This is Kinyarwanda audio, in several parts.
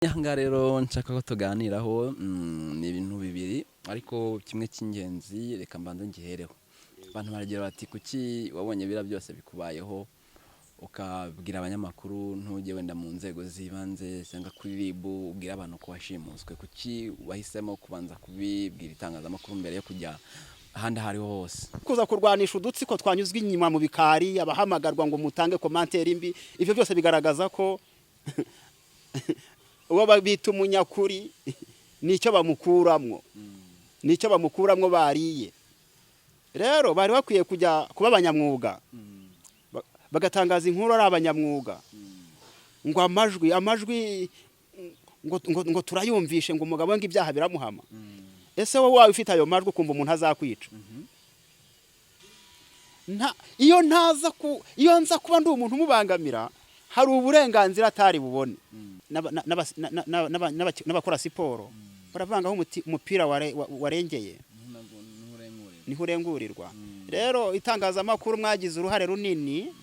Aha rero nshaka ko tuganiraho ni ibintu bibiri ariko kimwe cy'ingenzi reka mbanze ngihereho. Abantu baragira bati kuki wabonye bira byose bikubayeho ukabwira abanyamakuru ntujye wenda mu nzego zibanze cyangwa kuri RIB ubwira abantu ko washimuswe, kuki wahisemo kubanza kubibwira itangazamakuru mbere yo kujya ahandi hariho hose? Kuza kurwanisha udutsiko twanyuzwe inyuma mu bikari, abahamagarwa ngo mutange commentaire mbi, ivyo byose bigaragaza ko uwo babita umunyakuri nicyo bamukuramwo bariye. Rero bari bakwiye kujya kuba abanyamwuga bagatangaza inkuru ari abanyamwuga ngo amajwi ngo turayumvishe ngo umugabo ngo ibyaha biramuhama. Ese wowe wawe ufite ayo majwi kumva umuntu azakwica? Iyo nza kuba ndi umuntu umubangamira hari uburenganzira atari bubone. N'abakora siporo baravangaho umupira warengeye niho urengurirwa. Rero itangazamakuru mwagize uruhare runini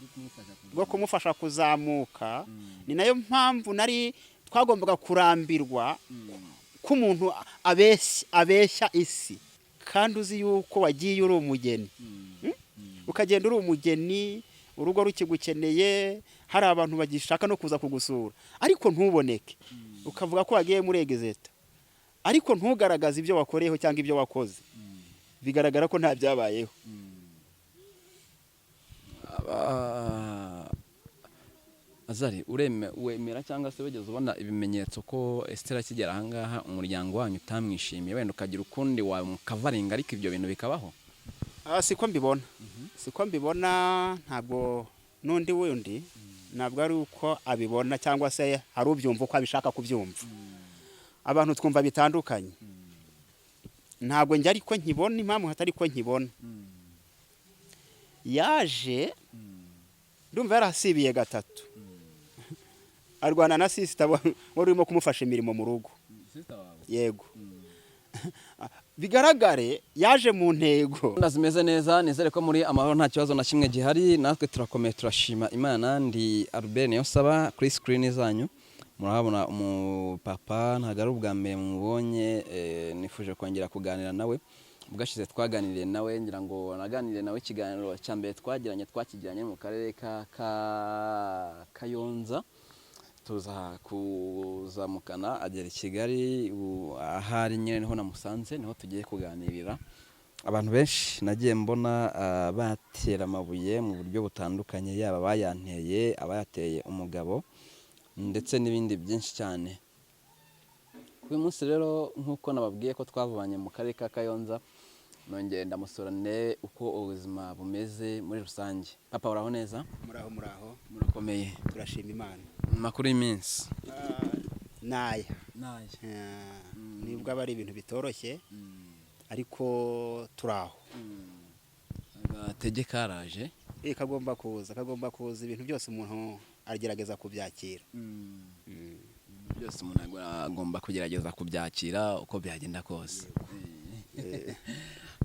rwo kumufasha kuzamuka, ni nayo mpamvu twagombaga kurambirwa ko umuntu abeshya isi kandi uzi yuko wagiye uri umugeni. Ukagenda uri umugeni, urugo rukigukeneye, hari abantu bagishaka no kuza kugusura ariko ntuboneke, ukavuga ko wagiye muri egezeta ariko ntugaragaze ibyo wakoreyeho cyangwa ibyo wakoze, bigaragara ko nta byabayeho. Azari wemera cyangwa se wegeze ubona ibimenyetso ko Esther akigera ahangaha umuryango wanyu utamwishimiye wenda ukagira ukundi wa mukavaringa ariko ibyo bintu bikabaho? Siko mbibona, ntabwo nundi wundi ntabwo ari uko abibona cyangwa se hari ubyumva uko abishaka kubyumva. Abantu twumva bitandukanye. Ntabwo njye ariko nkibona, impamvu hatari ko nkibona. Yaje ndumva yarasibiye gatatu. Arwana na sister wari urimo kumufasha imirimo mu rugo. Yego. Bigaragare yaje mu ntego. Ndazimeze neza, nizere ko muri amahoro nta kibazo na kimwe gihari. Natwe turakomeye turashima Imana. Ndi Albert Niyonsaba kuri screen zanyu. Murabona umupapa ntago ari ubwa mbere mubonye, nifuje kongera kuganira nawe. Ubwashize twaganiriye nawe, ngira ngo naganiriye nawe ikiganiro cya mbere twakigiranye mu karere ka Kayonza. Tuza kuzamukana agera i Kigali, ahari nyine niho namusanze, niho tugiye kuganirira. Abantu benshi nagiye mbona batera amabuye mu buryo butandukanye, yaba bayanteye, abayateye umugabo ndetse n'ibindi byinshi cyane. Uyu munsi rero nk'uko nababwiye ko twavanye mu karere ka Kayonza, nongeye ndamusorane uko ubuzima bumeze muri rusange. Papa uraho neza? Muraho. Murakomeye? Turashima Imana. Makuru y'iminsi? Naya. Nibwo aba ari ibintu bitoroshye ariko turaho. Agatege karaje? Kagomba kuza ibintu byose umuntu agerageza kubyakira. Byose umuntu agomba kugerageza kubyakira uko byagenda kose.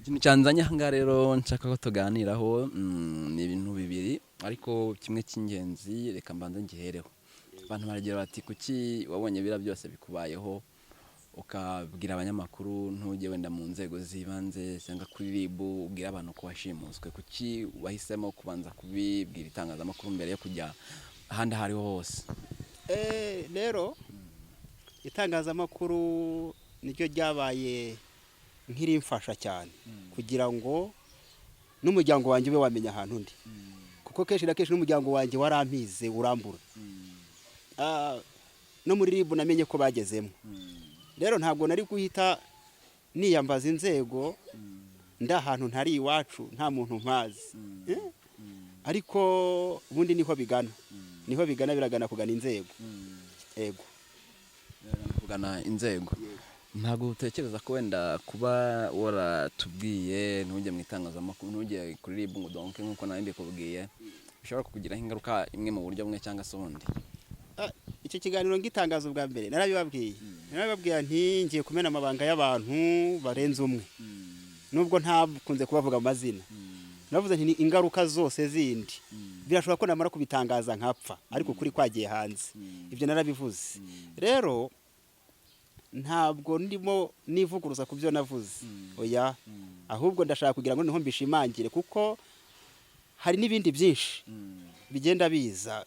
Ikintu cyanzanye aha rero nshaka ko tuganiraho ni ibintu bibiri ariko kimwe cy'ingenzi reka mbanze ngihereho. Abantu baragira bati kuki wabonye bira byose bikubayeho ukabwira abanyamakuru ntujye wenda mu nzego zibanze cyangwa kuri RIB ubwira abantu ko washimuswe, kuki wahisemo kubanza kubibwira itangazamakuru mbere yo kujya ahandi hariho hose? Rero itangazamakuru niryo ryabaye nk'irimfasha cyane kugira ngo n'umuryango wanjye ube wamenya ahantu ndi, kuko kenshi na kenshi n'umuryango wanjye warampize urambura. No muri RIB namenye ko bagezemo. Rero ntabwo nari guhita niyambaza inzego nda ahantu ntari iwacu nta muntu mpazi. Ariko ubundi niho bigana biragana kugana inzego. Ego. Kugana inzego. Ntabwo utekereza ko wenda kuba waratubwiye ntujye mu itangazamakuru, ntujye kuri RIB ngo donke nk'uko nawe mbikubwiye, bishobora kukugiraho ingaruka imwe mu buryo bumwe cyangwa se ubundi? Icyo kiganiro ngitangaza ubwa mbere narabibabwiye nti ngiye kumena amabanga y'abantu barenze umwe, nubwo ntakunze kubavuga amazina. Navuze nti ingaruka zose zindi birashobora ko namara kubitangaza nkapfa ariko kuri kwagiye hanze. Ibyo narabivuze. Rero ntabwo ndimo nivuguruza ku byo navuze oya ahubwo ndashaka kugira ngo niho mbishimangire kuko hari n'ibindi byinshi bigenda biza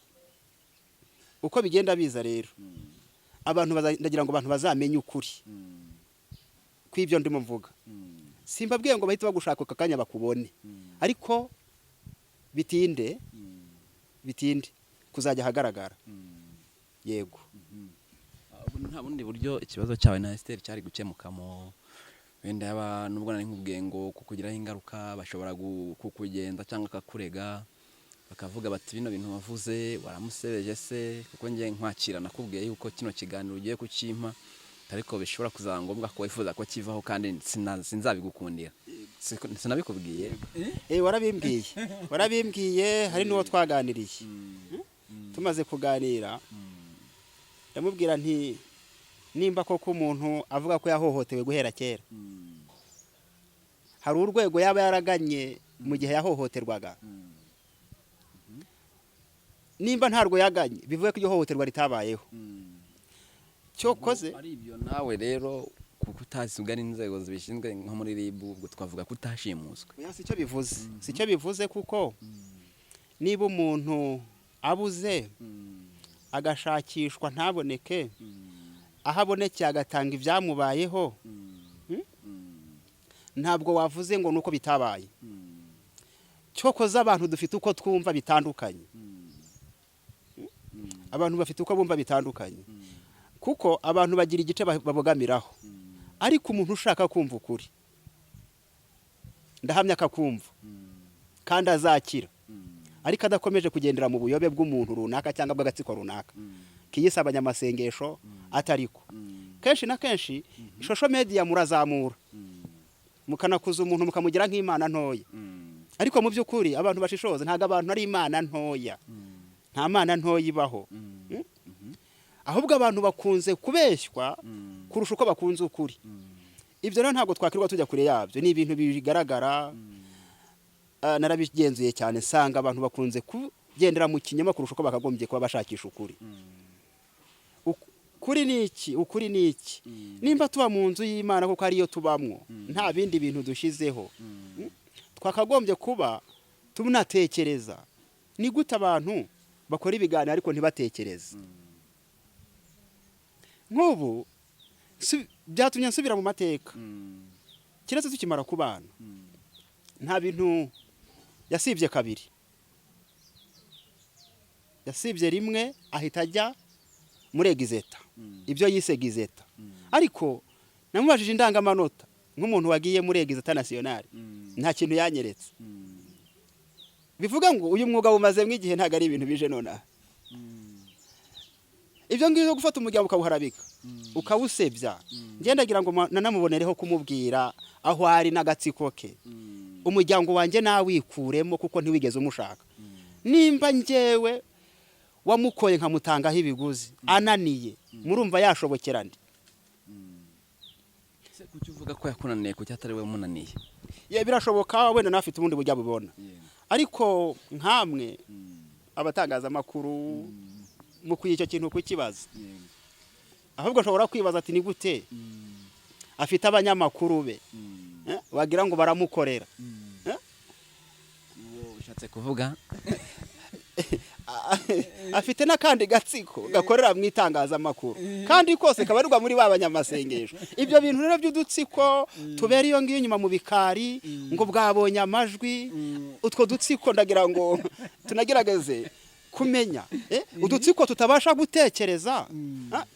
uko bigenda biza rero ndagira ngo abantu bazamenye ukuri kw'ibyo ndimo mvuga simbabwiye ngo bahite bagushaka akanya bakubone ariko bitinde kuzajya ahagaragara yego nta bundi buryo ikibazo cyawe na Esther cyari gukemukamo wenda yaba nubwo nari nkubwiye ngo kukugiraho ingaruka bashobora kukugenda cyangwa akakurega bakavuga bati bino bintu wavuze waramusebeje se kuko ngiye nkwakira nakubwiye yuko kino kiganiro ugiye kukimpa ariko bishobora kuzaba ngombwa ko wifuza ko kivaho kandi sinzabigukundira sinabikubwiye warabimbwiye hari n'uwo twaganiriye tumaze kuganira ndamubwira nti nimba koko umuntu avuga ko yahohotewe guhera kera hari urwego yaba yaraganye mu gihe yahohoterwaga nimba ntarwo yaganye bivuye ko iryo hohoterwa ritabayeho cyokoze ari ibyo nawe rero kuko utazigana inzego zibishinzwe nko muri RIB ubwo twavuga ko utashimuswe sicyo bivuze kuko niba umuntu abuze agashakishwa ntaboneke aho abonekeye agatanga ibyamubayeho ntabwo wavuze ngo nuko bitabaye cyokoze abantu dufite uko twumva bitandukanye abantu bafite uko bumva bitandukanye kuko abantu bagira igice babogamiraho ariko umuntu ushaka kumva ukuri ndahamya akakumva kandi azakira ariko adakomeje kugendera mu buyobe bw'umuntu runaka cyangwa bw'agatsiko runaka kiyisa abanyamasengesho atariko kenshi na kenshi social media murazamura mukanakuza umuntu mukamugira nk'Imana ntoya ariko mu by'ukuri abantu bashishoza ntago abantu ari Imana ntoya nta Mana ntoya ibaho ahubwo abantu bakunze kubeshywa kurusha uko bakunze ukuri ibyo rero ntabwo twakirwa tujya kure yabyo ni ibintu bigaragara narabigenzuye cyane sanga abantu bakunze kugendera mu kinyoma kurusha uko bakagombye kuba bashakisha ukuri ukuri ni iki nimba tuba mu nzu y'Imana kuko ariyo tubamwo nta bindi bintu dushizeho twakagombye kuba tunatekereza ni gute abantu bakora ibiganiro ariko ntibatekereze nk'ubu byatumye nsubira mu mateka kiretse tukimara kubana nta bintu yasibye kabiri yasibye rimwe ahita ajya muri egizeta ibyo yise egizeta ariko namubajije indangamanota nk'umuntu wagiye muri egizeta nasiyonari nta kintu yanyeretse bivuga ngo uyu mwuga bumazemo igihe ntago ari ibintu bije nonaha ibyo ngibyo gufata umuryango ukawuharabika ukawusebya ngendagira ngo nanamubonereho kumubwira aho ari n'agatsiko ke umuryango wanjye nawikuremo kuko ntiwigeze umushaka nimba njyewe wamukoye nkamutangaho ibiguzi ananiye murumva yashobokera ndi kuki uvuga ko yakunaniye kuki atari we munaniye birashoboka wenda nafite ubundi buryo bubona ariko nkamwe abatangazamakuru mukwiye icyo kintu kukibaza ahubwo ashobora kwibaza ati ni gute afite abanyamakuru be wagira ngo baramukorera ushatse kuvuga afite n'akandi gatsiko gakorera mu itangazamakuru kandi kose kabarirwa muri ba banyamasengesho ibyo bintu rero by'udutsiko tubera iyo ngiyo inyuma mu bikari ngo bwabonye amajwi utwo dutsiko ndagira ngo tunagerageze kumenya udutsiko tutabasha gutekereza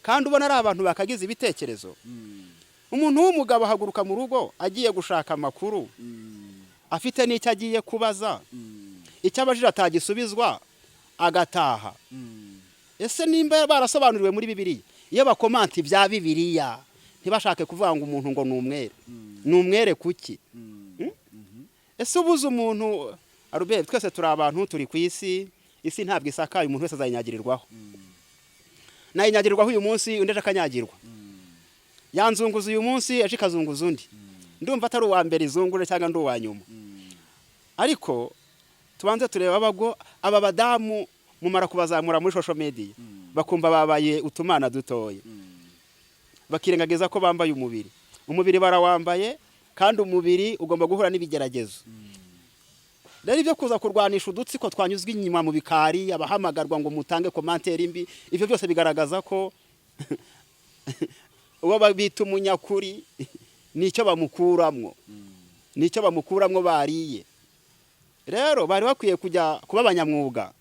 kandi ubona ari abantu bakagize ibitekerezo umuntu w'umugabo ahaguruka mu rugo agiye gushaka amakuru afite n'icyo agiye kubaza icyo abajije atagisubizwa agataha ese nimba barasobanuriwe muri Bibiliya iyo bakomanta ibya Bibiliya ntibashake kuvuga ngo umuntu ngo ni umwere kuki ese ubuze umuntu arube twese turi abantu turi ku isi ntabwo isakaye umuntu wese azayinyagirirwaho nayinyagirirwaho uyu munsi undi ejo akanyagirwa yanzunguza uyu munsi ejo ikazunguza undi ndumva atari uwa mbere izungure cyangwa ndi uwa nyuma ariko tubanze tureba aba badamu mumara kubazamura muri social media bakumva babaye utumana dutoye bakirengagiza ko bambaye umubiri barawambaye kandi umubiri ugomba guhura n'ibigeragezo. Rero ibyo kuza kurwanisha udutsiko twanyuzwe inyuma mu bikari abahamagarwa ngo mutange commentaire mbi, ivyo byose bigaragaza ko uwo babita umunyakuri nicyo bamukuramwo bariye. Rero bari bakwiye kujya kuba abanyamwuga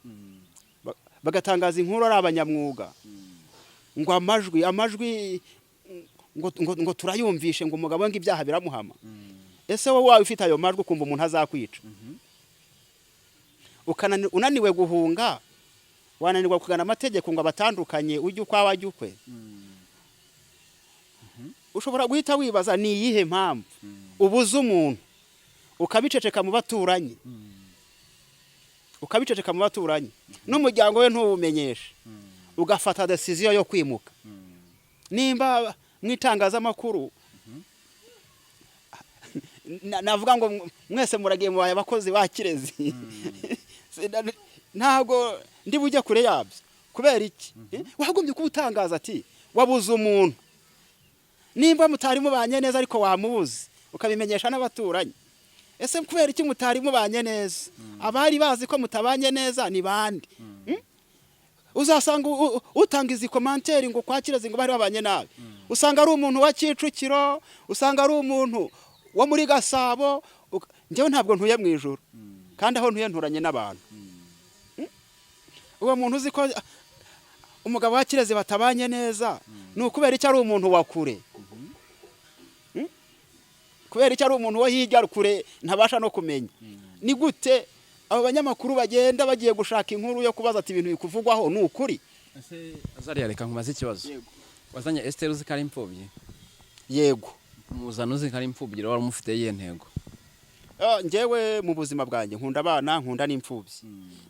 bagatangaza inkuru ari abanyamwuga ngo amajwi ngo turayumvishe ngo umugabo ngo ibyaha biramuhama. Ese wowe wawe ufite ayo majwi kumva umuntu azakwica, unaniwe guhunga, wananirwa kugana amategeko ngo abatandukanye ujye ukwawe ajye ukwe, ushobora guhita wibaza ni iyihe mpamvu ubuze umuntu ukabiceceka mu baturanyi, n'umuryango we ntuwumenyeshe, ugafata decision yo kwimuka. Nimba mwitangazamakuru navuga ngo mwese muragiye mu bakozi ba Kirezi, ntago ndi bujye kure yabyo. Kubera iki? Wagombye kubutangaza ati wabuze umuntu, nimba mutari mubanye neza ariko wamubuze ukabimenyesha n'abaturanyi. Ese kubera iki mutari mubanye neza? Abari bazi ko mutabanye neza ni bande? Uzasanga utanga izi commentaire ngo kwa Kirezi ngo bari babanye nabi, usanga ari umuntu wa Kicukiro, usanga ari umuntu wo muri Gasabo. Njyewe ntabwo ntuye mu ijuru kandi aho ntuye nturanye n'abantu. Uwo muntu uzi ko umugabo wa Kirezi batabanye neza ni ukubera iki ari umuntu wa kure? Kubera iki ari umuntu wo hirya kure ntabasha no kumenya? Ni gute abo banyamakuru bagenda bagiye gushaka inkuru yo kubaza ati ibintu bikuvugwaho ni ukuri? Ese azari yareka nkumaze ikibazo. Wazanye Esther uzi kari imfubyi? Yego. Muzana uzi kari imfubyi wari umufite yiye ntego? Njyewe mu buzima bwanjye nkunda abana, nkunda n'imfubyi.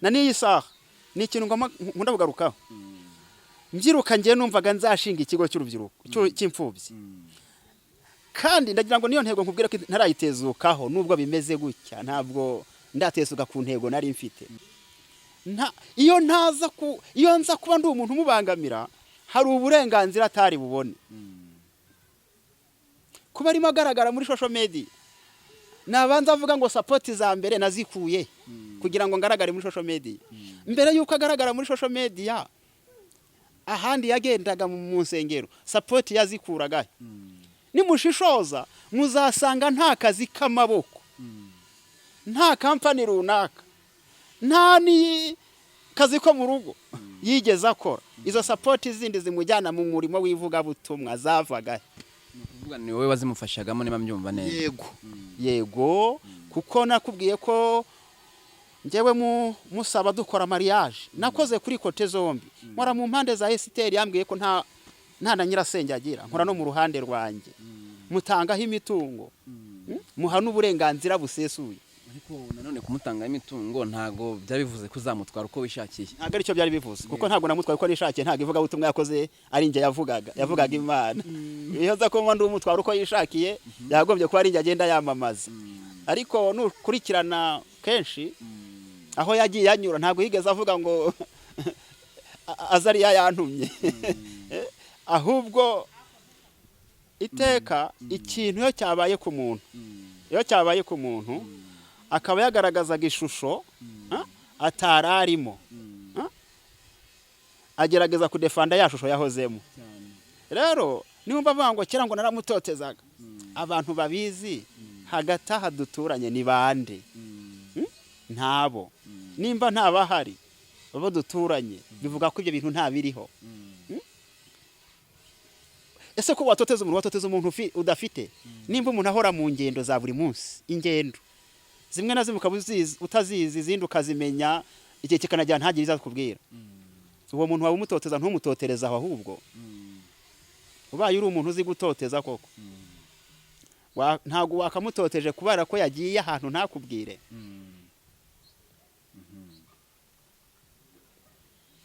Na niyi saha ni ikintu nkunda bugarukaho. Mbyiruka ngiye numvaga nzashinga ikigo cy'urubyiruko cy'imfubyi. Kandi ndagira ngo niyo ntego nkubwira ko ntarayitezukaho nubwo bimeze gutya, ntabwo ndatesuka ku ntego nari mfite. Iyo nza kuba ndi umuntu mubangamira, hari uburenganzira atari bubone. Kuba arimo agaragara muri social media, nabanza avuga ngo support za mbere nazikuye kugira ngo ngaragare muri social media. Mbere yuko agaragara muri social media, ahandi yagendaga mu nsengero, support yazikuraga. Nimushishoza muzasanga nta kazi k'amaboko, nta company runaka, nta ni kazi ko mu rugo yigeze akora. Izo support zindi zimujyana mu murimo w'ivuga butumwa zavaga. Nukuvuga ni wowe wazimufashagamo niba mbyumva neza? Yego, kuko nakubwiye ko njyewe musaba dukora mariage nakoze kuri kote zombi. Nkora mu mpande za Esther yambwiye ko nta na nyirasenge agira, nkora no mu ruhande rwanjye. Mutangaho imitungo, muha n'uburenganzira busesuye. Ariko nanone kumutanga imitungo ntago byabivuze ko uzamutwara uko wishakiye. Ntago ari cyo byari bivuze, kuko ntago namutwara uko nishakiye, ntago ivuga butumwa yakoze ari nge yavugaga Imana. Iyo za ko ndi umutwara uko yishakiye, yagombye ko ari nge agenda yamamaza. Ariko nukurikirana kenshi aho yagiye yanyura, ntago yigeze avuga ngo azari yantumye. Ahubwo iteka ikintu yo cyabaye ku muntu, akaba yagaragazaga ishusho atararimo, agerageza kudefanda ya shusho yahozemo. Rero nimba bavuga ngo kera ngo naramutotezaga, abantu babizi hagati aha duturanye ni bande? Ntabo. Nimba ntabahari babo duturanye, bivuga ko ibyo bintu ntabiriho. Ese ko watoteza umuntu udafite? Nimba umuntu ahora mu ngendo za buri munsi, ingendo zimwe na zimwe utazizi, izindi ukazimenya, igihe kikanajyana ntagire izakubwira. Uwo muntu waba umutoteza ntumutotereza aho, ahubwo ubaye uri umuntu uzi gutoteza koko, ntago wakamutoteje kubera ko yagiye ahantu ntakubwire.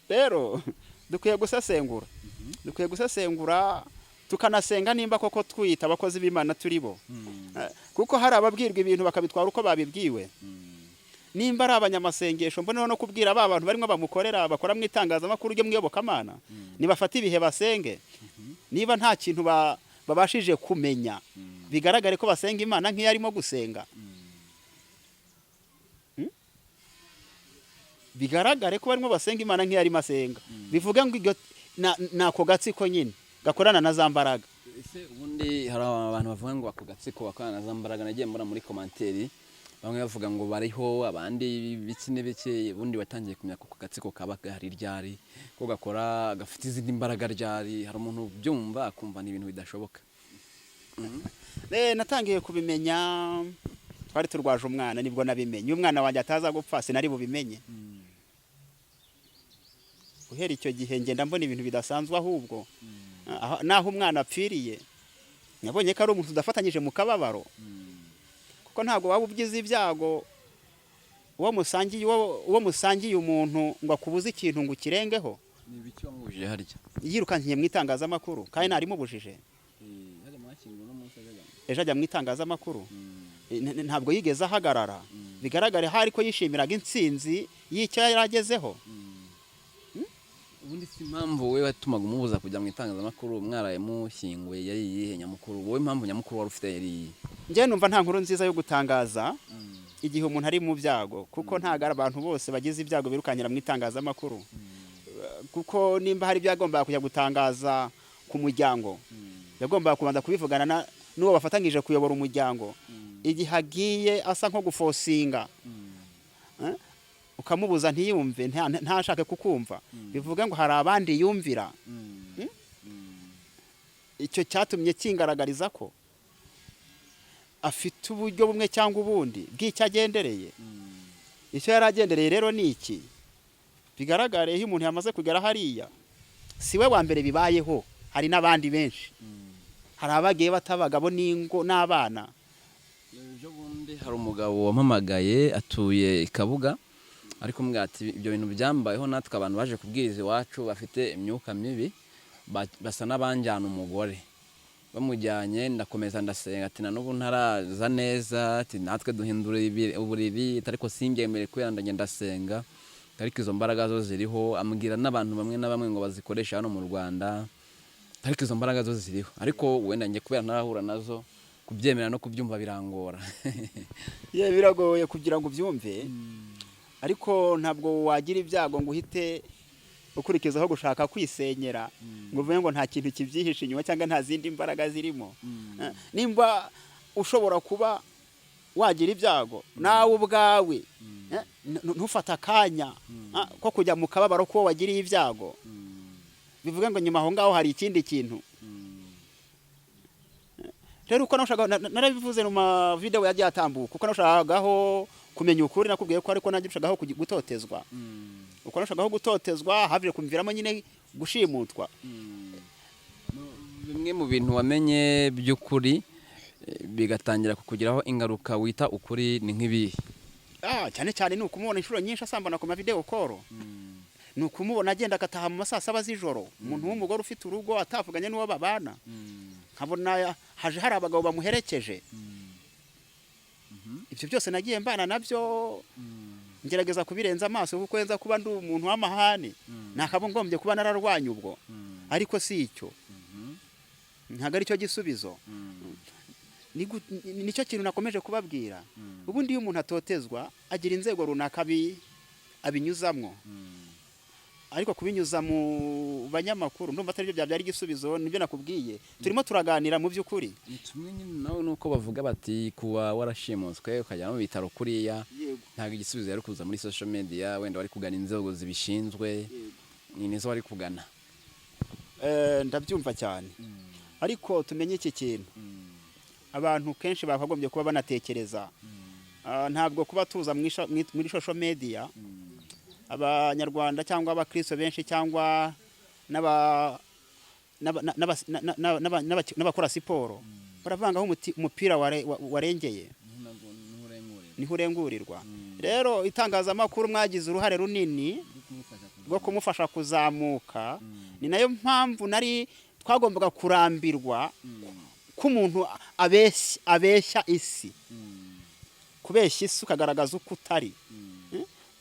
Rero dukwiye gusesengura, tukanasenga nimba koko twita abakozi b'Imana turi bo. Kuko hari ababwirwa ibintu bakabitwara uko babibwiwe. nimba ari abanyamasengesho mbone no kubwira aba bantu barimo bamukorera bakora mu itangazamakuru ryo mwiyobokamana nibafata ibihe basenge niba nta kintu babashije kumenya bigaragare ko basenga Imana nk'iyarimo gusenga bigaragare ko barimo basenga Imana nk'iyarimo asenga bivuga ngo nako gatsiko nyine gakorana na za mbaraga. Ese ubundi hari abantu bavuga ngo ako gatsiko bakorana na za mbaraga, nagiye mbona muri komanteri bamwe bavuga ngo bariho abandi bitsine bike, ubundi watangiye kumenya ko gatsiko kaba gahari ryari ko gakora gafite izindi mbaraga ryari, hari umuntu byumva akumva ni ibintu bidashoboka. Natangiye kubimenya twari turwaje umwana nibwo nabimenye, umwana wanjye ataza gupfa sinari bubimenye. Uhera icyo gihe ngenda mbona ibintu bidasanzwe, ahubwo naho umwana apfiriye nabonye ko ari umuntu udafatanyije mu kababaro, kuko ntabwo waba ubyize ibyago uwo musangiye umuntu ngo akubuze ikintu ngo ukirengeho. Ni ibiki wamubujije harya? Yirukankiye mu itangazamakuru kandi nari mubujije. Ejo ajya mu itangazamakuru ntabwo yigeze ahagarara, bigaragare hari ko yishimiraga intsinzi y'icyo yaragezeho. Ubundi si impamvu we watumaga umubuza kujya mu itangazamakuru mwaraye mushyinguye yari iyihe nyamukuru? Wowe impamvu nyamukuru wari ufite yari iyihe? Njye numva nta nkuru nziza yo gutangaza igihe umuntu ari mu byago, kuko ntago abantu bose bagize ibyago birukanyira mu itangazamakuru. Kuko nimba hari byagomba kujya gutangaza ku muryango, yagomba kubanza kubivugana n'uwo bafatanyije kuyobora umuryango. Igihe agiye asa nko gufosinga ukamubuza ntiyumve, ntashake kukumva, bivuga ngo hari abandi yumvira. Icyo cyatumye kingaragariza ko afite uburyo bumwe cyangwa ubundi bw'icyo agendereye. Icyo yari agendereye rero ni iki? Bigaragare iyo umuntu yamaze kugera hariya si we wa mbere bibayeho, hari n'abandi benshi. Hari abagiye batabagabo n'ingo n'abana. Ejo bundi hari umugabo wampamagaye atuye i Kabuga, ariko mbwa ati ibyo bintu byambayeho natwe abantu baje kubwiriza iwacu bafite imyuka mibi, basa n'abanjyana umugore. Bamujyanye ndakomeza ndasenga ati nanubu ntaraza neza, ati natwe duhindura uburiri, ariko simbyemere kubera ndagenda ndasenga, ariko izo mbaraga zo ziriho. Ambwira n'abantu bamwe na bamwe ngo bazikoresha hano mu Rwanda, ariko izo mbaraga zo ziriho, ariko wenda ngiye kubera narahura nazo kubyemera no kubyumva birangora. Biragoye kugira ngo ubyumve, ariko ntabwo wagira ibyago ngo uhite ukurikizaho gushaka kwisenyera ngo uvuge ngo nta kintu kibyihishe inyuma cyangwa nta zindi mbaraga zirimo. Nimba ushobora kuba wagira ibyago nawe ubwawe, ntufate akanya ko kujya mu kababaro ko wagiriye ibyago, bivuga ngo nyuma aho ngaho hari ikindi kintu. Rero uko narabivuze mu mavideo yagiye atambuka, uko nashagaho kumenya ukuri nakubwiye ko ariko nanjye nshagaho gutotezwa. Uko nashagaho gutotezwa havire kumviramo nyine gushimutwa. Bimwe mu bintu wamenye by'ukuri bigatangira kukugiraho ingaruka wita ukuri ni nk'ibihe? Cyane cyane ni ukumubona inshuro nyinshi asambana ku mavideo call. Ni ukumubona agenda agataha mu masaa 7 z'ijoro, umuntu w'umugore ufite urugo atavuganye n'uwo babana. Nkabona haje hari abagabo bamuherekeje. Ibyo byose nagiye mbana nabyo, ngerageza kubirenza amaso kuko yenza kuba ndi umuntu w'amahane, nakabo ngombye kuba nararwanya ubwo, ariko si icyo. Ntago ari cyo gisubizo. Nicyo kintu nakomeje kubabwira. Ubundi iyo umuntu atotezwa agira inzego runaka abinyuzamwo, ariko kubinyuza mu banyamakuru ndumva atari byo byari igisubizo. Nibyo nakubwiye, turimo turaganira mu by'ukuri. Tumwe nawe nuko bavuga bati kuba warashimuswe ukajya mu bitaro kuriya, ntago igisubizo yari kuza muri social media, wenda wari kugana inzego zibishinzwe, ni nizo wari kugana. Ndabyumva cyane, ariko tumenye iki kintu. Abantu kenshi bakagombye kuba banatekereza, ntabwo kuba tuza muri social media abanyarwanda cyangwa abakristo benshi cyangwa n'abakora siporo baravangaho umupira warengeye niho urengurirwa. Rero itangazamakuru mwagize uruhare runini rwo kumufasha kuzamuka, ni nayo mpamvu twagombaga kurambirwa ko umuntu abeshya isi, kubeshya isi ukagaragaza uko utari.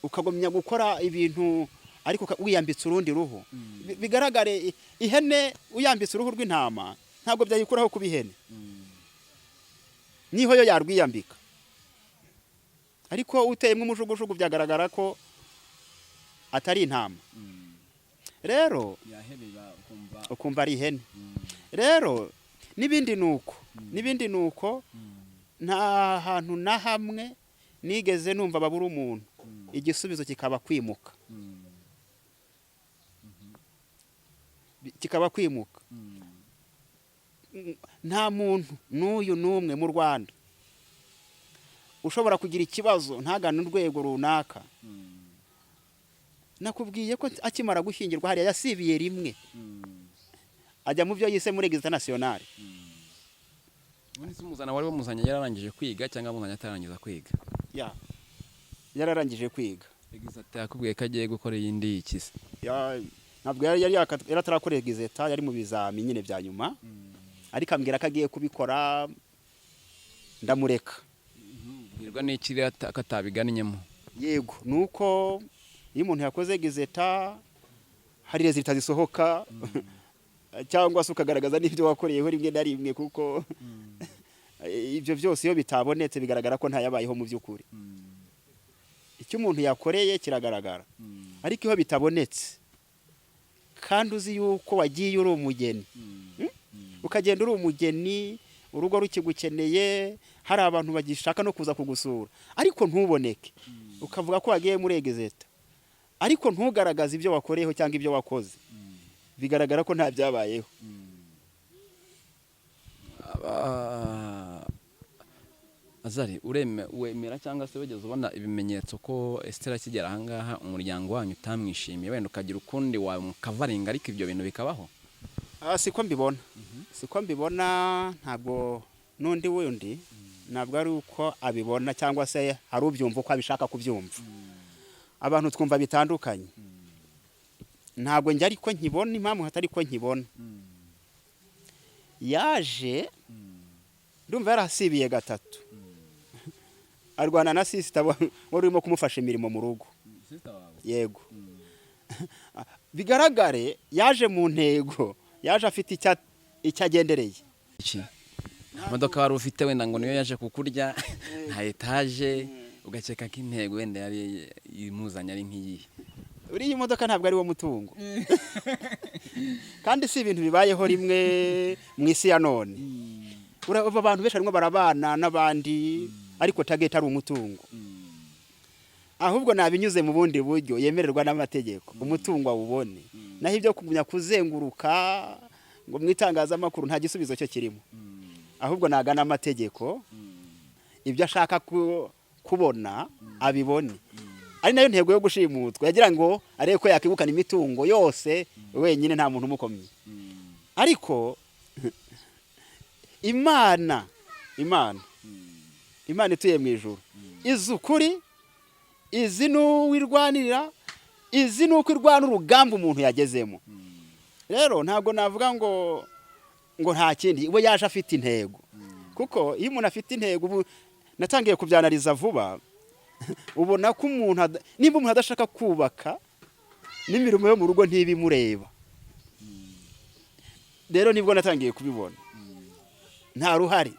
ukagomya gukora ibintu ariko wiyambitse urundi ruhu bigaragare ihene uyambitse uruhu rw'intama ntabwo byayikuraho kuba ihene niho yo yarwiyambika ariko uteyemo umujugujugu byagaragara ko atari intama rero ukumva ari ihene rero n'ibindi nuko nta hantu na hamwe nigeze numva babura umuntu igisubizo kikaba kwimuka nta muntu n'uyu n'umwe mu Rwanda ushobora kugira ikibazo ntagane urwego runaka nakubwiye ko akimara gushyingirwa hariya yasibiye rimwe ajya mu byo yise muri Examen National ubundi umuzana wari wamuzanye yararangije kwiga cyangwa amuzanye atarangiza kwiga yararangije kwiga Examen yakubwiye ko agiye gukora iyindi y'ikisi ntabwo yari atarakorera Examen yari mu bizami nyine bya nyuma ariko ambwira ko agiye kubikora ndamureka bwirwa n'iki akatabigannyeho yego nuko iyo umuntu yakoze Examen hari resultat zisohoka cyangwa se ukagaragaza n'ibyo wakoreyeho rimwe na rimwe kuko ibyo byose iyo bitabonetse bigaragara ko ntayabayeho mu by'ukuri icyo umuntu yakoreye kiragaragara ariko iyo bitabonetse kandi uzi yuko wagiye uri umugeni ukagenda uri umugeni urugo rukigukeneye hari abantu bagishaka no kuza kugusura ariko ntuboneke ukavuga ko wagiye muri Examen ariko ntugaragaze ibyo wakoreyeho cyangwa ibyo wakoze bigaragara ko nta byabayeho Azari wemera cyangwa se wegeze ubona ibimenyetso ko Esther akigera ahangaha umuryango wanyu utamwishimiye wenda ukagira ukundi wamukavaringa ariko ibyo bintu bikabaho siko mbibona ntabwo n'undi wundi ntabwo ari uko abibona cyangwa se hari ubyumva uko abishaka kubyumva abantu twumva bitandukanye ntabwo njye ariko nkibona impamvu hatari ko nkibona yaje ndumva yarasibiye gatatu arwana na sister wari urimo kumufasha imirimo mu rugo yego bigaragare yaje mu ntego yaje afite icyagendereye imodoka wari ufite wenda ngo niyo yaje kukurya nta etaje ugakeka ko intego wenda yari imuzanye ari nk'iyihe uriya imodoka ntabwo ari wo mutungo kandi si ibintu bibayeho rimwe mu isi ya none abantu benshi barimo barabana n'abandi ariko target ari umutungo ahubwo nabinyuze mu bundi buryo yemererwa n'amategeko umutungo awubone naho ibyo kumenya kuzenguruka ngo mwitangazamakuru nta gisubizo cyo kirimo ahubwo nagana amategeko ibyo ashaka kubona abibone ari nayo ntego yo gushimutwa yagira ngo arebe ko yakibukana imitungo yose wenyine nta muntu umukomye ariko Imana ituye mu ijuru izi ukuri izi n'uwirwanira izi nuko irwana urugamba umuntu yagezemo rero ntabwo navuga ngo nta kindi we yaje afite intego kuko iyo umuntu afite intego natangiye kubyanariza vuba ubona ko umuntu niba umuntu adashaka kubaka n'imirimo yo mu rugo ntibimureba rero nibwo natangiye kubibona nta ruhare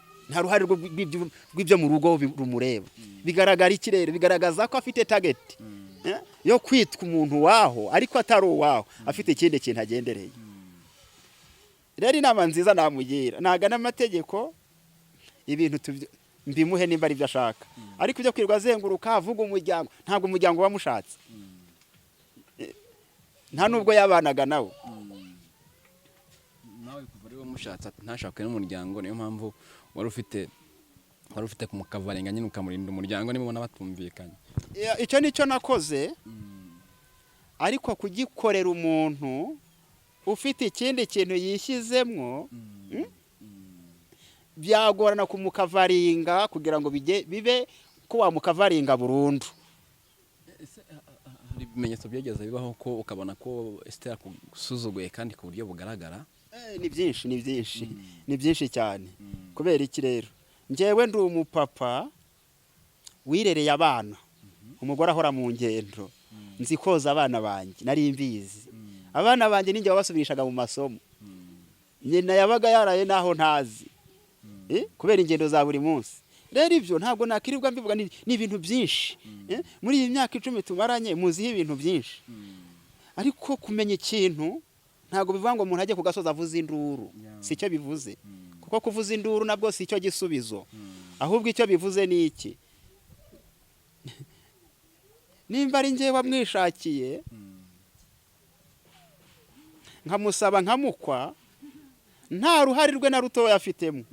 rw'ibyo mu rugo rumureba bigaragara ikirere bigaragaza ko afite target yo kwitwa umuntu waho ariko atari uwaho afite ikindi kintu agendereye rero inama nziza namugira nagana amategeko ibintu mbimuhe nimba ari byo ashaka ariko ibyo kwirwa azenguruka avuga umuryango ntabwo umuryango wamushatse nta nubwo yabanaga nawe kuva ari wamushatse ntashakwe n'umuryango niyo mpamvu wari ufite kumukavarenga nyine ukamurinda umuryango niba ubona batumvikanye icyo nicyo nakoze ariko kugikorera umuntu ufite ikindi kintu yishyizemo byagorana kumukavaringa kugira ngo bibe ko wamukavaringa burundu hari ibimenyetso byageze bibaho ko ukabona ko Esther akusuzuguye kandi ku buryo bugaragara ni byinshi cyane kubera iki rero njyewe ndi umupapa wirereye abana umugore ahora mu ngendo nzi koza abana banjye nari mbizi abana banjye ninjye babasubirishaga mu masomo nyina yabaga yaraye naho ntazi kubera ingendo za buri munsi rero ibyo ntabwo nakirirwa mbivuga ni ibintu byinshi muri iyi myaka 10 tumaranye muziho ibintu byinshi ariko kumenya ikintu ntabwo bivuga ngo umuntu ajye kugasoza avuza induru sicyo bivuze kuko kuvuza induru nabwo sicyo gisubizo ahubwo icyo bivuze ni iki nimba ari ngewe wamwishakiye nkamusaba nkamukwa nta ruhari rwe na ruto yafitemo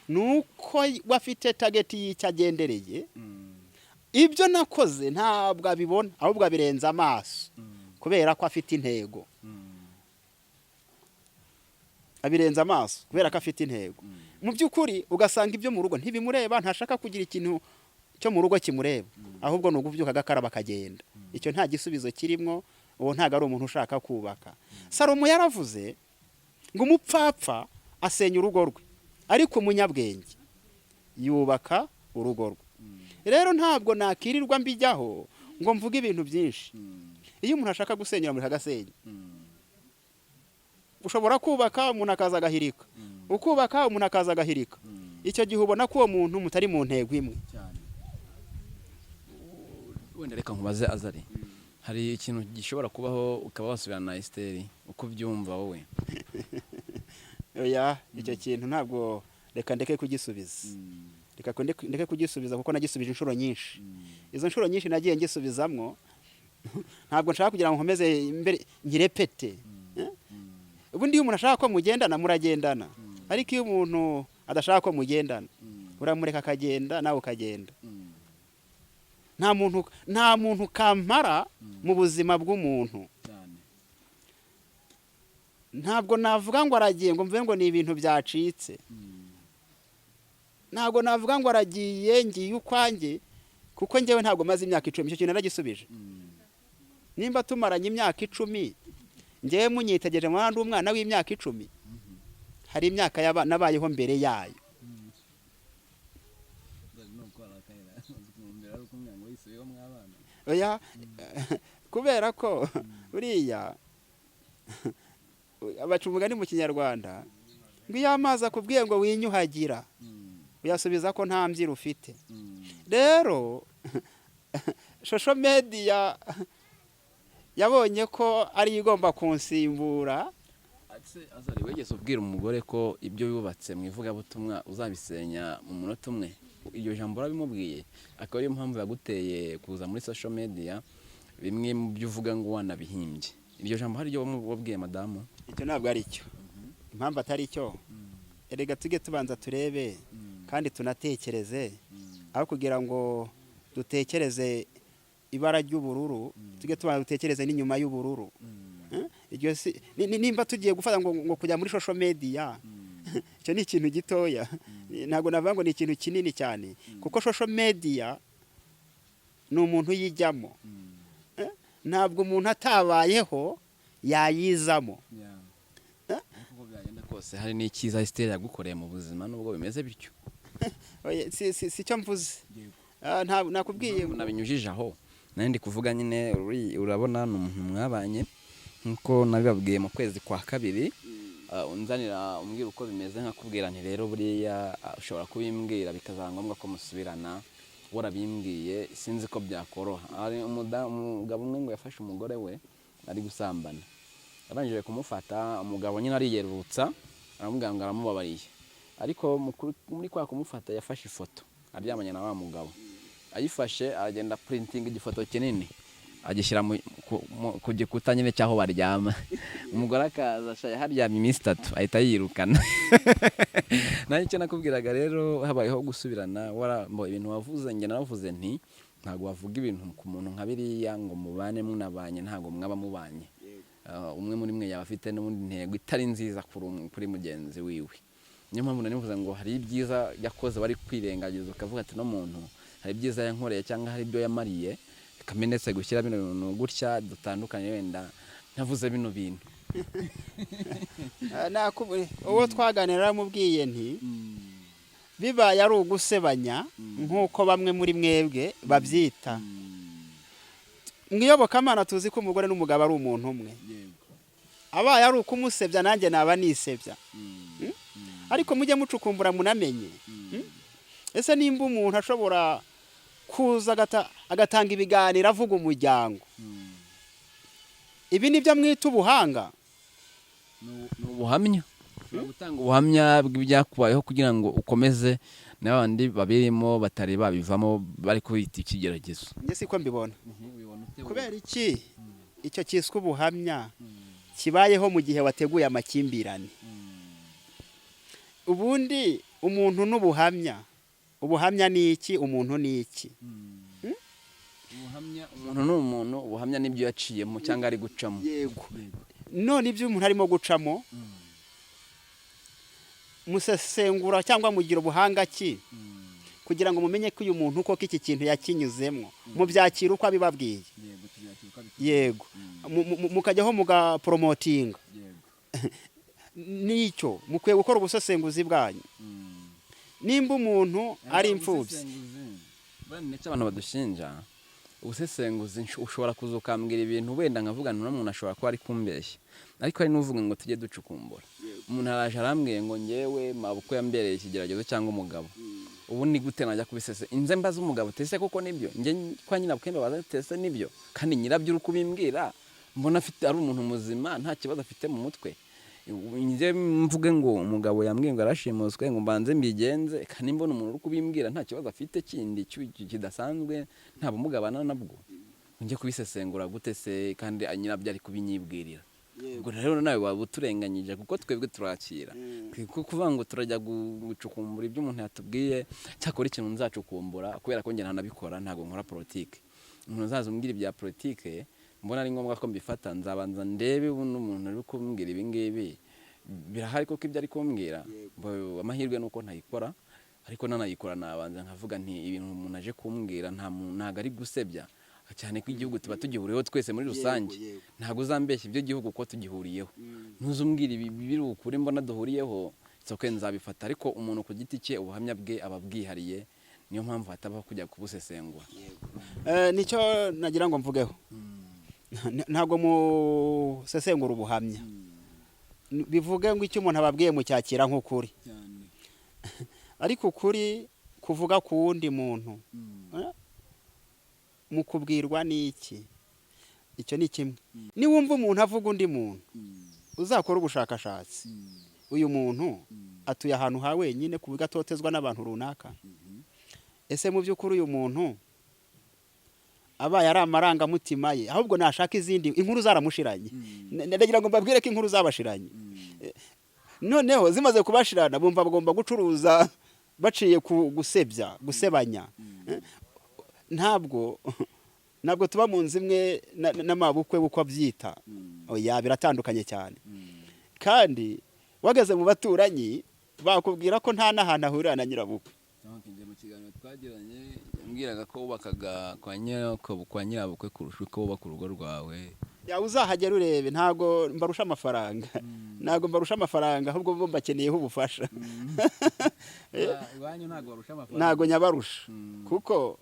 nuko wafite target y'icyagendereye ibyo nakoze ntabwo abibona ahubwo abirenza amaso kubera ko afite intego abirenza amaso kubera ko afite intego mu byukuri ugasanga ibyo mu rugo ntibimureba ntashaka kugira ikintu cyo mu rugo kimureba ahubwo no guvyuka gakaraba kagenda icyo nta gisubizo kirimo uwo ntago ari umuntu ushaka kubaka Salomo yaravuze ngo umupfapfa asenya urugo rwe ariko umunyabwenge yubaka urugo rwe rero ntabwo nakirirwa mbijyaho ngo mvuge ibintu byinshi iyo umuntu ashaka gusenyera muri hagasenya ushobora kubaka umuntu akaza agahirika ukubaka umuntu akaza agahirika icyo gihe ubona ko uwo muntu mutari mu ntego imwe wenda reka nkubaze Azari hari ikintu gishobora kubaho ukaba wasubirana na Esteri uko byumva wowe oya icyo kintu ntabwo reka ndeke kugisubiza reka ndeke kugisubiza kuko nagisubije inshuro nyinshi izo nshuro nyinshi nagiye ngisubizamwo ntabwo nshaka kugira ngo nkomeze imbere ngirepete ubundi iyo umuntu ashaka ko mugendana muragendana ariko iyo umuntu adashaka ko mugendana uramureka akagenda nawe ukagenda nta muntu kampara mu buzima bw'umuntu ntabwo navuga ngo aragiye ngo mvuge ngo ni ibintu byacitse ntabwo navuga ngo aragiye ngiye ukwanjye kuko njyewe ntabwo maze imyaka 10 icyo kintu naragisubije nimba tumaranye imyaka 10 njyewe munyitegereje mwandi umwana w'imyaka 10 hari imyaka nabayeho mbere yayo oya kubera ko uriya abacumugani mu kinyarwanda ngo iyo amazi akubwiye ngo winyuhagira uyasubiza ko nta mbyiro ufite rero social media yabonye ko ari igomba kunsimbura Azari wegeze ubwira umugore ko ibyo yubatse mu ivugabutumwa uzabisenya mu munota umwe iryo jambo urabimubwiye akaba ariyo mpamvu yaguteye kuza muri social media bimwe mu byo uvuga ngo wanabihimbye iryo jambo hari ryo wabwiye madamu icyo ntabwo ari cyo impamvu atari cyo erega tuge tubanza turebe kandi tunatekereze aho kugira ngo dutekereze ibara ry'ubururu tuge tubanza dutekereze n'inyuma y'ubururu iryo nimba tugiye gufata ngo kujya muri social media icyo ni ikintu gitoya ntabwo navuga ngo ni ikintu kinini cyane kuko social media ni umuntu yijyamo ntabwo umuntu atabayeho yayizamo kuko byagenda kose hari n'ikiza Esteri yagukoreye mu buzima nubwo bimeze bityo si cyo mvuze nakubwiye nabinyujije aho nandi kuvuga nyine urabona n'umuntu mwabanye nkuko nabibabwiye mu kwezi kwa kabiri unzanira umbwira uko bimeze nkakubwira nti rero buriya ushobora kubimbwira bikazaba ngombwa ko musubirana warabimbwiye sinzi ko byakoroha ari umugabo umwe ngo yafashe umugore we ari gusambana arangije kumufata umugabo nyine ariyerurutsa aramubwira ngo aramubabariye ariko muri kwa kumufata yafashe ifoto aryamanye na wa mugabo ayifashe agenda printing igifoto kinini agishyira ku gikuta nyine cyaho baryama umugore akaza haryamye iminsi 3 ahita yirukana nayo icyo nakubwiraga rero habayeho gusubirana warambo ibintu wavuze nge naravuze nti ntago wavuga ibintu ku muntu nka biriya ngo mubane munabanye ntago mwaba mubanye umwe muri mwe yaba afite n'ubundi ntego itari nziza kuri mugenzi wiwe niyo mpamvu nanivuze ngo hari ibyiza yakoze bari kwirengagiza ukavuga ati no muntu hari ibyiza yankoreye cyangwa hari ibyo yamariye kamenetse gushyira bino bintu gutya dutandukanye wenda ntavuze bino bintu uwo twaganira mubwiye nti bibaye ari ugusebanya nk'uko bamwe muri mwebwe babyita. Mwiyobokamana tuzi ko umugore n'umugabo ari umuntu umwe. Abaye ari ukumusebya nanjye naba nisebya. Ariko mujye mucukumbura munamenye. Ese nimba umuntu ashobora kuza agatanga ibiganiro avuga umuryango, ibi nibyo mwita ubuhanga? Ubuhamya. Gutanga ubuhamya bw'ibyakubayeho kugira ngo ukomeze n'abandi babirimo batari babivamo bari kwita ikigeragezo. Nge siko mbibona. Kubera iki icyo cyiswe ubuhamya kibayeho mu gihe wateguye amakimbirane? Ubundi umuntu n'ubuhamya, ubuhamya ni iki, umuntu ni iki? Umuntu n'umuntu, ubuhamya n'ibyo yaciyemo cyangwa ari gucamo. Yego. None ibyo umuntu arimo gucamo musesengura cyangwa mugira ubuhanga ki kugira ngo mumenye ko uyu muntu koko iki kintu yakinyuzemo, mubyakira uko abibabwiye? Yego. Mukajyaho mugapromotinga. Nicyo mukwiye gukora ubusesenguzi bwanyu. Nimba umuntu ari imfubyi, ndetse abantu badushinja ubusesenguzi, ushobora kuza ukambwira ibintu wenda nkavuga n'umuntu ashobora kuba ari kumbeshya, ariko hari n'uvuga ngo tujye ducukumbura. Umuntu araje arambwiye ngo ngewe mabuko yambereye ikigeragezo cyangwa umugabo, ubu ni gute najya kubisese inze mbaza umugabo tese koko nibyo nge kwa nyina bukembe baza tese nibyo, kandi nyirabyo uko bimbwira mbona afite ari umuntu muzima nta kibazo afite mu mutwe. Nje mvuge ngo umugabo yambwiye ngo arashimuswe ngo mbanze mbigenze, kandi mbona umuntu uri kubimbwira nta kibazo afite kindi kidasanzwe nta bumugabana nabwo, nje kubisesengura gute se kandi nyirabyo ari kubinyibwirira? Ubwo rero nawe waba uturenganyije kuko twebwe turakira. Kuvuga ngo turajya gucukumbura ibyo umuntu yatubwiye, cyakora ikintu nzacukumbura kubera ko nge ntanabikora, ntago nkora politike. Umuntu uzaza umbwira ibya politike mbona ari ngombwa ko mbifata, nzabanza ndebe umuntu uri kumbwira ibi ngibi birahari koko ibyo ari kumbwira. Amahirwe nuko ntayikora, ariko nanayikora nabanza nkavuga nti ibintu umuntu aje kumbwira ntago ari gusebya, cyane ko igihugu tuba tugihuriyeho twese muri rusange. Ntago uzambeshya ibyo gihugu ko tugihuriyeho. Ntuzumbwira ibi biri ukuri mbona duhuriyeho, soke nzabifata. Ariko umuntu ku giti cye ubuhamya bwe ababwihariye, niyo mpamvu hatabaho kujya kubusesengura. Nicyo nagira ngo mvugeho. Ntago musesengura ubuhamya. Bivuge ngo icyo umuntu ababwiye mucyakira nk'ukuri. Ariko ukuri kuvuga ku wundi muntu mukubwirwa n'iki? Icyo ni kimwe. Niwumva umuntu avuga undi muntu, uzakora ubushakashatsi. Uyu muntu atuye ahantu ha wenyine ku buryo atotezwa n'abantu runaka. Ese mu by'ukuri uyu muntu abaye ari amarangamutima ye, ahubwo nashaka izindi inkuru zaramushiranye. Ndagira ngo mbabwire ko inkuru zabashiranye. Noneho zimaze kubashirana bumva bagomba gucuruza baciye ku gusebanya. Ntabwo tuba mu nzu imwe n'amabukwe uko abyita. Oya, biratandukanye cyane. Kandi wageze mu baturanyi bakubwira ko nta n'ahantu ahurira na nyirabukwe. Mu kiganiro twagiranye yambwiraga ko wubakaga kwa nyirabukwe kurusha uko wubaka urugo rwawe. Yawe uzahagera urebe, ntago mbarusha amafaranga, ahubwo bo mbakeneyeho ubufasha. Iwanyu ntago barusha amafaranga? Ntago nyabarusha, kuko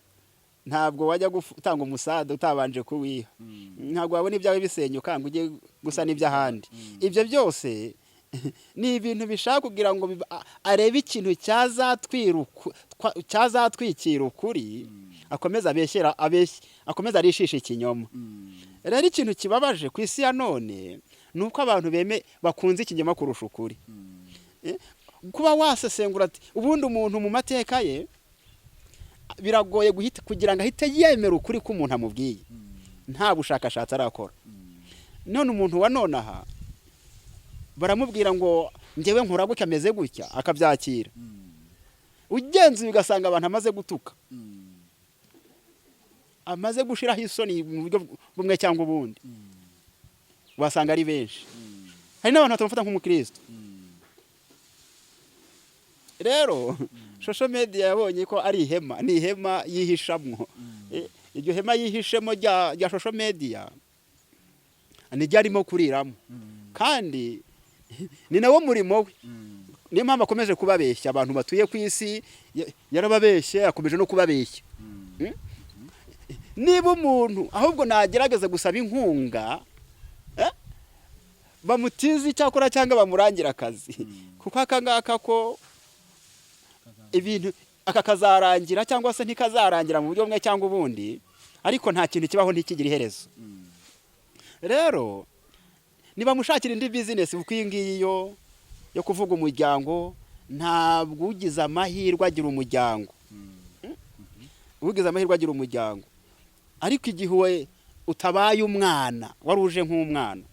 ntabwo wajya gutanga umusada utabanje kuwiha. Ntabwo wabona ibyawe bisenyuka ngo ujye gusa n'iby'ahandi. Ibyo byose ni ibintu bishaka kugira ngo arebe ikintu cyazatwikira ukuri, akomeza arishisha ikinyoma. Rero ikintu kibabaje ku isi ya none ni uko abantu bakunze ikinyoma kurusha ukuri. Kuba wasesengura ati ubundi umuntu mu mateka ye biragoye kugira ngo ahite yemera ukuri ko umuntu amubwiye, nta bushakashatsi arakora. None umuntu wa none aha baramubwira ngo ngewe nkora gutya ameze gutya, akabyakira. Ugenzuye ugasanga abantu amaze gutuka, amaze gushiraho isoni mu buryo bumwe cyangwa ubundi, wasanga ari benshi. Hari n'abantu batamufata nk'umukristo. Rero social media yabonye ko ari ihema yihishamwo. Iryo hema yihishemo rya social media ni ryarimo kuriramo, kandi ni nawo murimo we. niyo mpamvu akomeje kubabeshya abantu batuye ku isi, yarababeshye akomeje no kubabeshya. Niba umuntu ahubwo nagerageza gusaba inkunga bamutize icyakora cyangwa bamurangira akazi, kuko akangaka ko ibintu aka kazarangira cyangwa se ntikazarangira mu buryo bumwe cyangwa ubundi, ariko nta kintu kibaho ntikigira iherezo. Rero niba mushakira indi business kuko iyi ngiyi yo kuvuga umuryango, ntabwo ugize amahirwe agira umuryango. Ugize amahirwe agira umuryango, ariko igihe we utabaye umwana wari uje nk'umwana,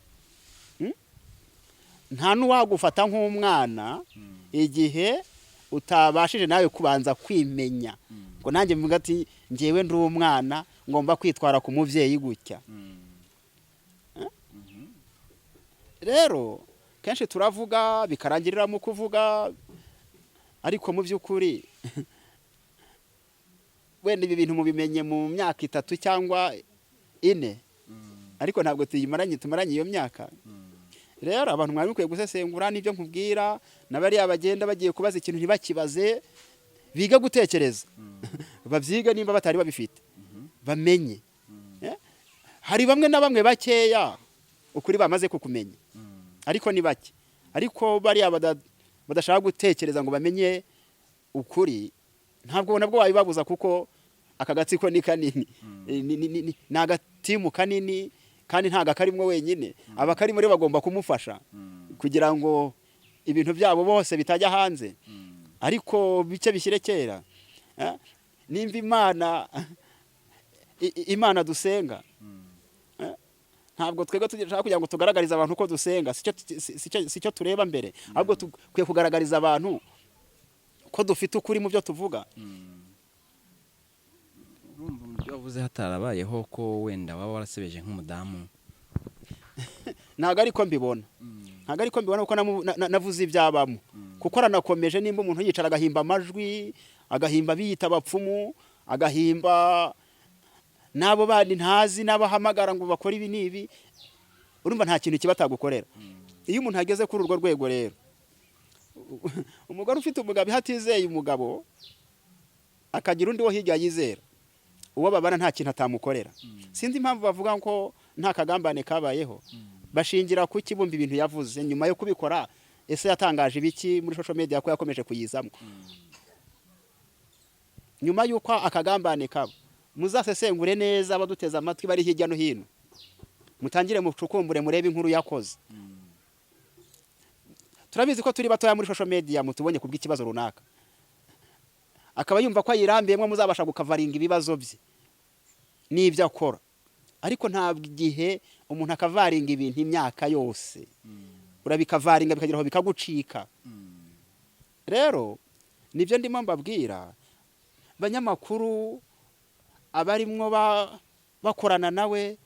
nta n'uwagufata nk'umwana igihe utabashije nawe kubanza kwimenya ngo nanjye mvuga ati ngewe ndi umwana ngomba kwitwara ku muvyeyi gutya. Rero kenshi turavuga bikarangirira mu kuvuga, ariko mu by'ukuri wenda ibi bintu mubimenye mu myaka 3 cyangwa 4, ariko ntabwo tumaranye iyo myaka. Rero abantu mwari mukwiye gusesengura n'ibyo nkubwira, nabari abagenda bagiye kubaza ikintu ntibakibaze, biga gutekereza. Babyiga nimba batari babifite, bamenye. Hari bamwe na bamwe bakeya ukuri bamaze kukumenya, ariko ni bake. Ariko bari badashaka gutekereza ngo bamenye ukuri, ntabwo nabwo wabibabuza, kuko akagatsiko ni kanini, ni agatimu kanini, kandi ntaga karimwe wenyine. Abakarimo rero bagomba kumufasha kugira ngo ibintu byabo bose bitajya hanze, ariko bice bishyire kera. Nimba Imana dusenga, ntabwo twego tugishaka kugira ngo tugaragarize abantu uko dusenga, sicyo tureba mbere, ahubwo tukwiye kugaragariza abantu ko dufite ukuri mu byo tuvuga. Urumva mu byo wavuze hatarabayeho ko wenda waba warasebeje nk'umudamu? Ntago ariko mbibona, kuko navuze ibyabamo, kuko aranakomeje. Nimba umuntu yicara agahimba amajwi, agahimba biyita abapfumu, agahimba nabo bandi ntazi n'abahamagara ngo bakora ibi n'ibi, urumva nta kintu kibatagukorera. Iyo umuntu ageze kuri urwo rwego rero, umugore ufite umugabo hatizeye umugabo, akagira undi wo hirya yizera, uwo babana nta kintu atamukorera. Sinzi impamvu bavuga ngo nta kagambane kabayeho, bashingira ku kibumba ibintu yavuze nyuma yo kubikora. Ese yatangaje ibiki muri social media ko yakomeje kuyizamo? Nyuma yuko akagambane kabo, muzasesengure neza abaduteza amatwi bari hirya no hino, mutangire mu cukumbure murebe inkuru yakoze. Turabizi ko turi batoya muri social media, mutubonye kubw'ikibazo runaka, akaba yumva ko ayirambiyemo muzabasha gukavaringa ibibazo bye n'ibyo akora. Ariko ntabwo igihe umuntu akavaringa ibintu imyaka yose, urabikavaringa bikageraho bikagucika. Rero nibyo ndimo mbabwira banyamakuru, abarimwo bakorana nawe,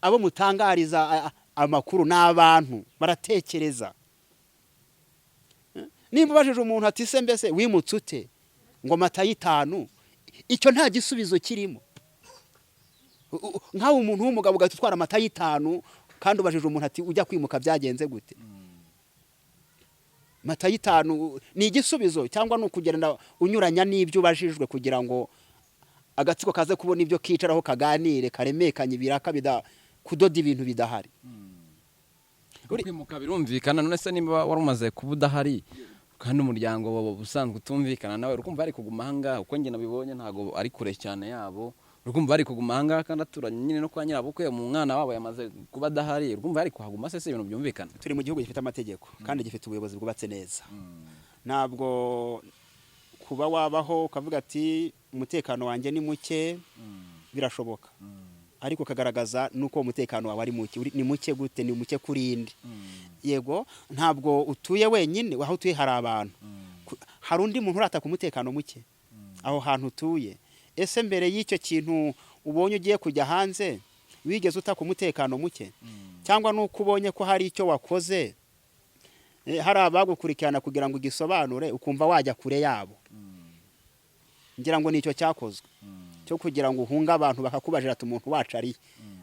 abo mutangariza amakuru n'abantu baratekereza. Nimba bajije umuntu ati se mbese wimutse ute ngo mata 5, icyo nta gisubizo kirimo. Nkaho umuntu w'umugabo gatutwara amata 5, kandi ubajije umuntu ati ujya kwimuka byagenze gute? Mata 5 ni igisubizo cyangwa n'ukugenda unyuranya n'ibyo ubajijwe kugira ngo agatsiko kaze kubona ibyo kicaraho kaganire karemekanye biraka kudoda ibintu bidahari. Kwimuka birumvikana, none se nimba warumaze kubudahari kandi umuryango wabo busanzwe utumvikana nawe, urukumva ari kuguma hanga, uko nge nabibonye ntago ari kure cyane yabo, urukumva ari kuguma hanga kandi aturanye nyine no kwa nyirabukwe mu mwana wabo yamaze kuba dahari, urukumva ari kuhaguma se ibintu byumvikana. Turi mu gihugu gifite amategeko kandi gifite ubuyobozi bwubatse neza. Ntabwo kuba wabaho ukavuga ati umutekano wanjye ni muke, birashoboka, ariko kagaragaza nuko umutekano wawe ari muke. Ni muke gute? Ni muke kurindi. Yego, ntabwo utuye wenyine, aho utuye hari abantu, hari undi muntu urata ku mutekano muke aho hantu utuye. Ese mbere y'icyo kintu ubonye ugiye kujya hanze, wigeze utaka umutekano muke? Cyangwa nuko ubonye ko hari icyo wakoze, hari abagukurikirana kugira ngo ugisobanure, ukumva wajya kure yabo? Ngira ngo nicyo cyakozwe cyo kugira ngo uhunga abantu bakakubajira ati umuntu wacu ari,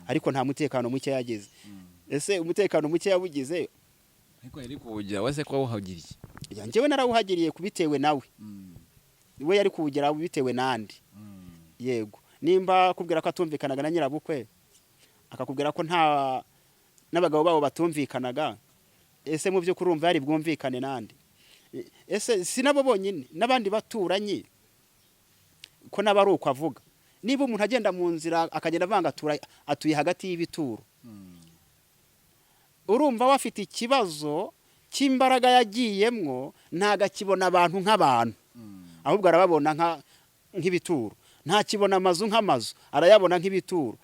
ariko nta mutekano muke yagize. Ese umutekano muke yabugize? Ariko kuwugira wese ko wahagiriye. njyewe narawuhagiriye kubitewe nawe we yari kuwugera bitewe nandi yego nimba kubwira ko atumvikanaga na nyirabukwe akakubwira ko nta n'abagabo babo batumvikanaga ese mu byo kurumva yari bwumvikane nandi ese sinabo bonyine n'abandi baturanye ko nabari uko avuga niba umuntu agenda mu nzira akagenda avanga atuye hagati y'ibituro urumva wafite ikibazo cy'imbaraga yagiyemwo ntagakibona abantu nk'abantu ahubwo arababona nk'ibituro nta kibona amazu nk'amazu arayabona nk'ibituro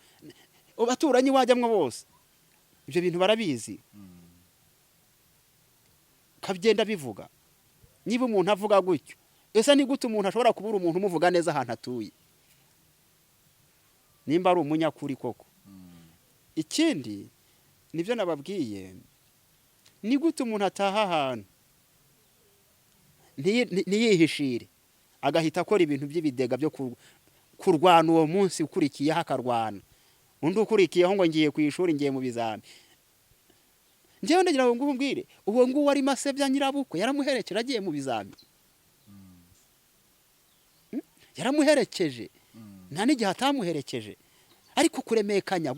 abaturanyi wajyamwo bose ibyo bintu barabizi kabyenda bivuga niba umuntu avuga gutyo ese ni gute umuntu ashobora kubura umuntu umuvuga neza ahantu atuye nimba ari umunyakuri koko ikindi nibyo nababwiye ni gute umuntu ataha ahantu ntiyihishire agahita akora ibintu by'ibidega byo kurwana uwo munsi ukurikiyeho akarwana undi ukurikiyeho ngo ngiye ku ishuri ngiye mu bizami njyewe ndagira ngo ngumbwire uwo nguwo ari masebya nyirabukwe yaramuherekeje agiye mu bizami yaramuherekeje nta n'igihe atamuherekeje ariko kuremekanya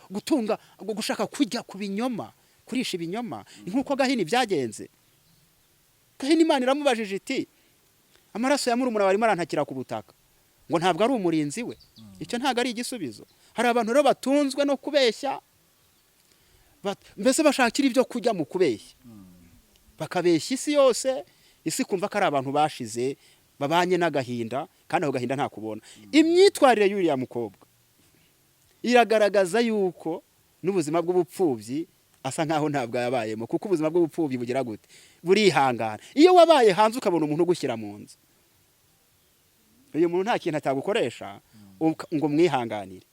gutunga gushaka kujya ku binyoma kurisha ibinyoma nk'uko Gahini byagenze. Gahini Imana iramubajije iti amaraso ya murumuna barimo arantakira ku butaka ngo ntabwo ari umurinzi we. Icyo ntabwo ari igisubizo. Hari abantu rero batunzwe no kubeshya mbese bashakira ibyo kujya mu kubeshya bakabeshya isi yose, isi kumva ko ari abantu bashize babanye n'agahinda kandi aho gahinda nta kubona. Imyitwarire y'uriya mukobwa iragaragaza yuko n'ubuzima bw'ubupfubyi asa nkaho ntabwo yabayemo, kuko ubuzima bw'ubupfubyi bugira gute burihangana. Iyo wabaye hanze ukabona umuntu ugushyira mu nzu, uyu muntu nta kintu atagukoresha ngo mwihanganire.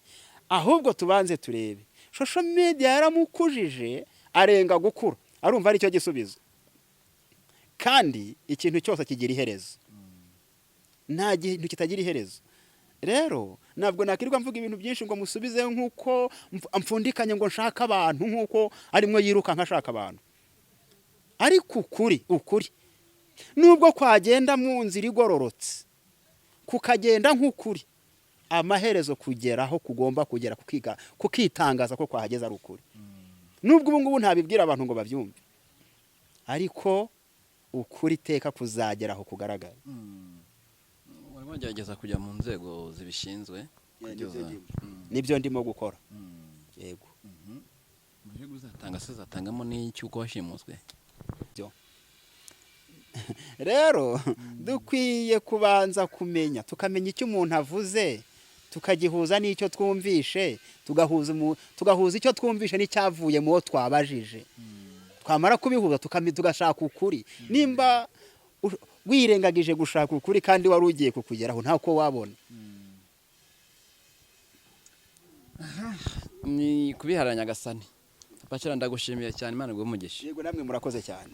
Ahubwo tubanze turebe social media yaramukujije arenga gukura, arumva ari cyo gisubizo. Kandi ikintu cyose kigira iherezo, nta kintu kitagira iherezo. Rero nabwo nakirirwa mvuga ibintu byinshi ngo musubize nkuko amfundikanye ngo nshaka abantu nkuko arimo yiruka nkashaka abantu. Ariko ukuri nubwo kwagenda mu nzira igororotse kukagenda nk'ukuri, amaherezo kugeraho kugomba kugera kukitangaza ko kwahageza ari ukuri. Nubwo ubu ngubu ntabibwira abantu ngo babyumve, ariko ukuri teka kuzageraho kugaragara. Wagerageza kujya mu nzego zibishinzwe nibyo ndimo gukora. Yego. Muhigo uzatangamo n'icyuko washimuswe. Rero dukwiye kubanza kumenya, tukamenya icyo umuntu avuze, tukagihuza n'icyo twumvishe, tugahuza icyo twumvishe n'icyavuye mu wo twabajije. Twamara kubihuza tugashaka ukuri. Nimba wirengagije gushaka ukuri kandi wari ugiye kukugeraho ntako wabona. Ni kubiharanya Gasani. Bacira ndagushimiye cyane, Imana iguhe umugisha. Yego namwe murakoze cyane.